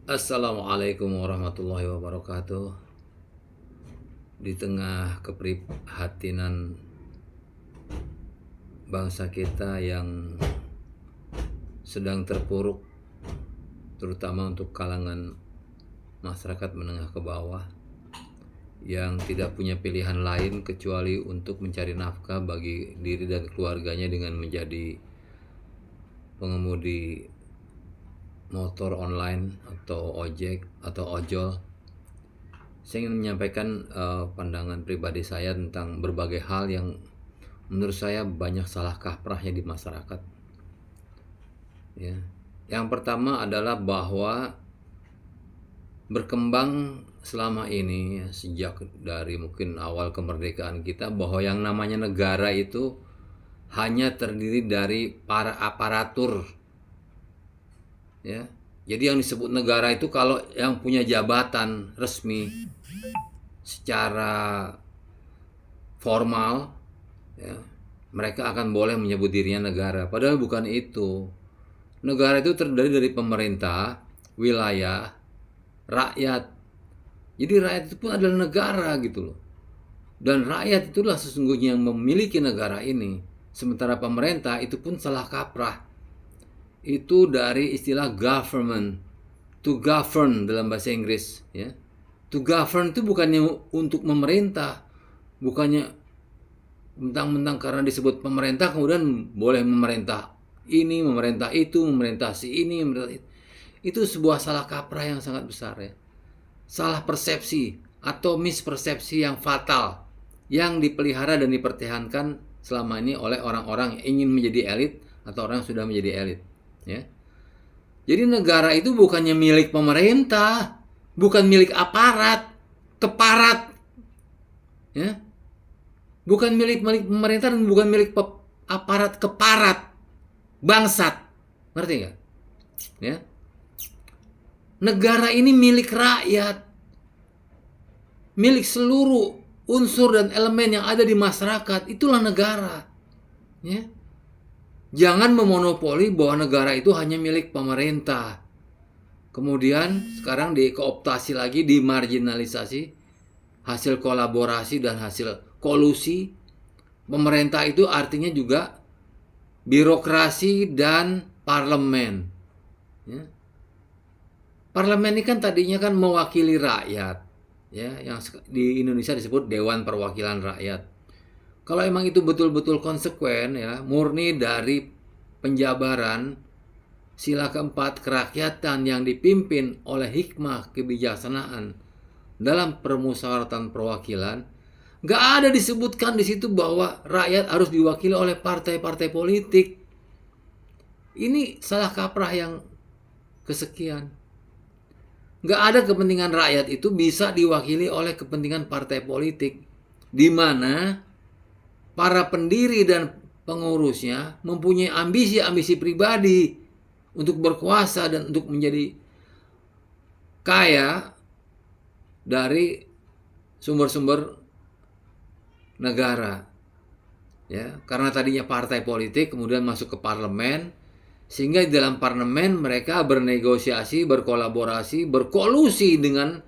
Assalamualaikum warahmatullahi wabarakatuh. Di tengah keprihatinan bangsa kita yang sedang terpuruk, terutama untuk kalangan masyarakat menengah ke bawah yang tidak punya pilihan lain kecuali untuk mencari nafkah bagi diri dan keluarganya dengan menjadi pengemudi motor online atau ojek atau ojol. Saya ingin menyampaikan pandangan pribadi saya tentang berbagai hal yang menurut saya banyak salah kaprahnya di masyarakat. Ya. Yang pertama adalah bahwa berkembang selama ini sejak dari mungkin awal kemerdekaan kita bahwa yang namanya negara itu hanya terdiri dari para aparatur. Ya. Jadi yang disebut negara itu kalau yang punya jabatan resmi secara formal, ya, mereka akan boleh menyebut dirinya negara. Padahal bukan itu. Negara itu terdiri dari pemerintah, wilayah, rakyat. Jadi rakyat itu pun adalah negara gitu loh. Dan rakyat itulah sesungguhnya yang memiliki negara ini. Sementara pemerintah itu pun salah kaprah. Itu dari istilah government, to govern dalam bahasa Inggris, ya. To govern itu bukannya untuk memerintah, bukannya mentang-mentang karena disebut pemerintah kemudian boleh memerintah ini, memerintah itu, memerintah si ini, memerintah itu. Itu sebuah salah kaprah yang sangat besar, ya. Salah persepsi atau mispersepsi yang fatal yang dipelihara dan dipertahankan selama ini oleh orang-orang yang ingin menjadi elit atau orang yang sudah menjadi elit, ya. Jadi negara itu bukannya milik pemerintah, bukan milik aparat, keparat, ya. Bukan milik pemerintah dan bukan milik aparat, keparat, bangsat. Ngerti nggak? Ya. Negara ini milik rakyat, milik seluruh unsur dan elemen yang ada di masyarakat. Itulah negara, ya. Jangan memonopoli bahwa negara itu hanya milik pemerintah. Kemudian sekarang dikooptasi lagi, dimarginalisasi, hasil kolaborasi dan hasil kolusi. Pemerintah itu artinya juga birokrasi dan parlemen. Ya. Parlemen ini kan tadinya kan mewakili rakyat, ya, yang di Indonesia disebut Dewan Perwakilan Rakyat. Kalau emang itu betul-betul konsekuen, ya, murni dari penjabaran sila keempat kerakyatan yang dipimpin oleh hikmah kebijaksanaan dalam permusyawaratan perwakilan, nggak ada disebutkan di situ bahwa rakyat harus diwakili oleh partai-partai politik. Ini salah kaprah yang kesekian. Nggak ada kepentingan rakyat itu bisa diwakili oleh kepentingan partai politik, di mana para pendiri dan pengurusnya mempunyai ambisi-ambisi pribadi untuk berkuasa dan untuk menjadi kaya dari sumber-sumber negara, ya. Karena tadinya partai politik kemudian masuk ke parlemen, sehingga di dalam parlemen mereka bernegosiasi, berkolaborasi, berkolusi dengan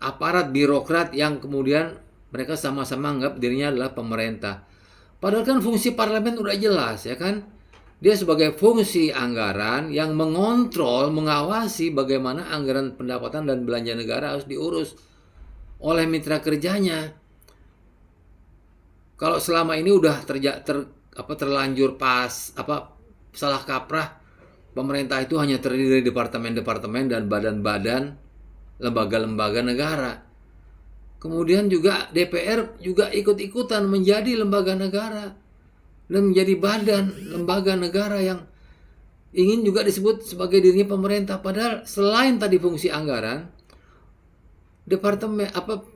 aparat birokrat yang kemudian mereka sama-sama anggap dirinya adalah pemerintah. Padahal kan fungsi parlemen udah jelas, ya kan? Dia sebagai fungsi anggaran yang mengontrol, mengawasi bagaimana anggaran pendapatan dan belanja negara harus diurus oleh mitra kerjanya. Kalau selama ini udah terlanjur salah kaprah, pemerintah itu hanya terdiri dari departemen-departemen dan badan-badan, lembaga-lembaga negara. Kemudian juga DPR juga ikut-ikutan menjadi lembaga negara dan menjadi badan lembaga negara yang ingin juga disebut sebagai dirinya pemerintah. Padahal selain tadi fungsi anggaran,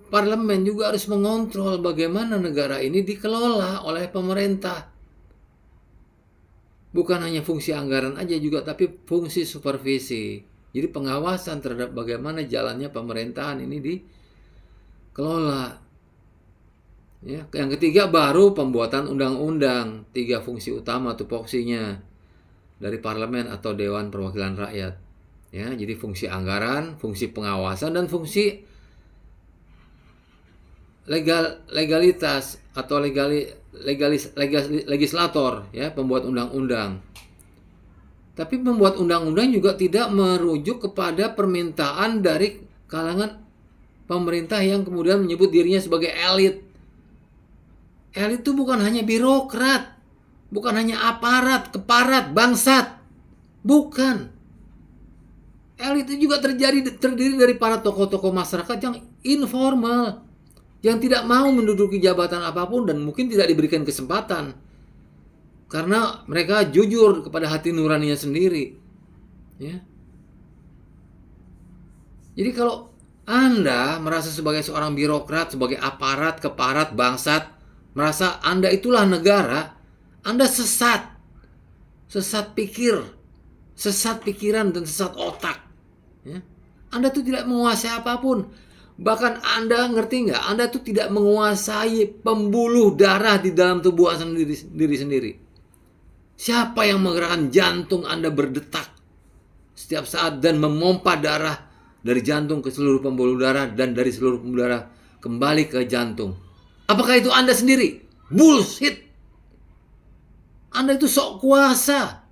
parlemen juga harus mengontrol bagaimana negara ini dikelola oleh pemerintah. Bukan hanya fungsi anggaran aja juga, tapi fungsi supervisi. Jadi pengawasan terhadap bagaimana jalannya pemerintahan ini dikelola. Ya, yang ketiga baru pembuatan undang-undang. 3 fungsi utama tupoksinya dari parlemen atau Dewan Perwakilan Rakyat. Ya, jadi fungsi anggaran, fungsi pengawasan, dan fungsi legalitas atau legislator, ya, pembuat undang-undang. Tapi pembuat undang-undang juga tidak merujuk kepada permintaan dari kalangan pemerintah yang kemudian menyebut dirinya sebagai elit. Elit itu bukan hanya birokrat, bukan hanya aparat, keparat, bangsat. Bukan. Elit itu juga terdiri dari para tokoh-tokoh masyarakat yang informal, yang tidak mau menduduki jabatan apapun dan mungkin tidak diberikan kesempatan karena mereka jujur kepada hati nuraninya sendiri, ya. Jadi kalau Anda merasa sebagai seorang birokrat, sebagai aparat, keparat, bangsat, merasa Anda itulah negara, Anda sesat pikiran dan sesat otak, ya. Anda tuh tidak menguasai apapun. Bahkan Anda ngerti nggak? Anda tuh tidak menguasai pembuluh darah di dalam tubuh diri sendiri. Siapa yang menggerakkan jantung Anda berdetak setiap saat dan memompa darah dari jantung ke seluruh pembuluh darah dan dari seluruh pembuluh darah kembali ke jantung? Apakah itu Anda sendiri? Bullshit. Anda itu sok kuasa.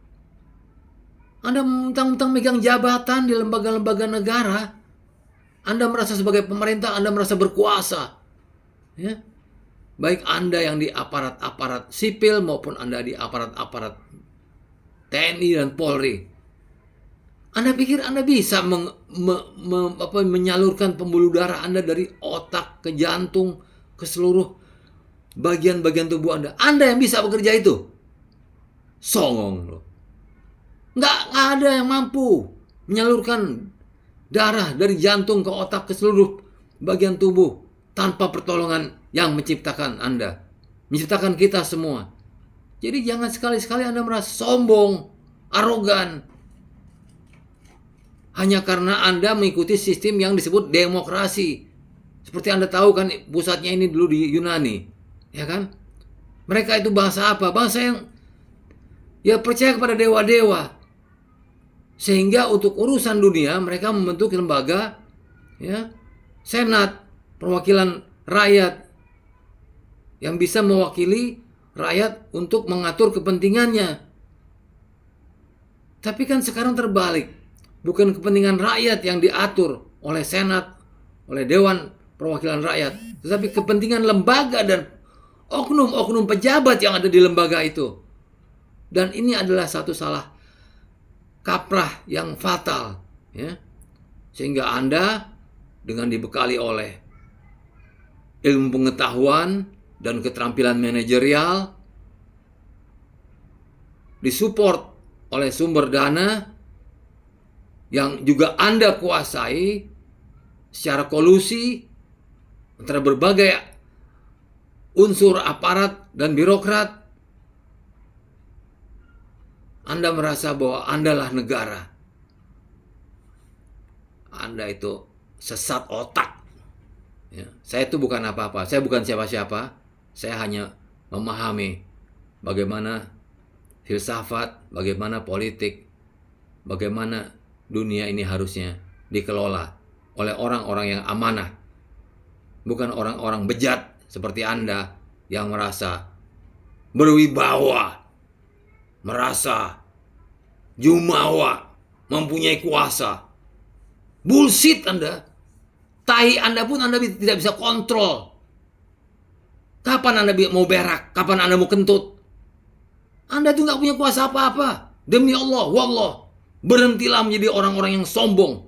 Anda mentang-mentang megang jabatan di lembaga-lembaga negara. Anda merasa sebagai pemerintah, Anda merasa berkuasa, ya. Baik Anda yang di aparat-aparat sipil maupun Anda di aparat-aparat TNI dan Polri. Anda pikir Anda bisa menyalurkan pembuluh darah Anda dari otak ke jantung ke seluruh bagian-bagian tubuh Anda? Anda yang bisa bekerja itu? Songong loh. Nggak ada yang mampu menyalurkan darah dari jantung ke otak ke seluruh bagian tubuh tanpa pertolongan yang menciptakan Anda, menciptakan kita semua. Jadi jangan sekali-sekali Anda merasa sombong, arogan, hanya karena Anda mengikuti sistem yang disebut demokrasi. Seperti Anda tahu kan, pusatnya ini dulu di Yunani, ya kan? Mereka itu bangsa apa? Bangsa yang ya percaya kepada dewa-dewa. Sehingga untuk urusan dunia mereka membentuk lembaga, ya, senat, perwakilan rakyat yang bisa mewakili rakyat untuk mengatur kepentingannya. Tapi kan sekarang terbalik. Bukan kepentingan rakyat yang diatur oleh senat, oleh dewan perwakilan rakyat, tetapi kepentingan lembaga dan oknum-oknum pejabat yang ada di lembaga itu. Dan ini adalah satu salah kaprah yang fatal, ya. Sehingga Anda dengan dibekali oleh ilmu pengetahuan dan keterampilan manajerial, disupport oleh sumber dana yang juga Anda kuasai secara kolusi antara berbagai unsur aparat dan birokrat, Anda merasa bahwa Anda lah negara. Anda itu sesat otak. Ya, saya itu bukan apa-apa, saya bukan siapa-siapa, saya hanya memahami bagaimana filsafat, bagaimana politik, bagaimana dunia ini harusnya dikelola oleh orang-orang yang amanah, bukan orang-orang bejat seperti Anda yang merasa berwibawa, merasa jumawa, mempunyai kuasa. Bullshit Anda. Tai Anda pun Anda tidak bisa kontrol. Kapan Anda mau berak? Kapan Anda mau kentut? Anda tuh nggak punya kuasa apa-apa. Demi Allah, wallah, berhentilah menjadi orang-orang yang sombong.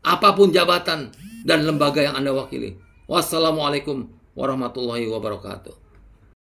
Apapun jabatan dan lembaga yang Anda wakili. Wassalamualaikum warahmatullahi wabarakatuh.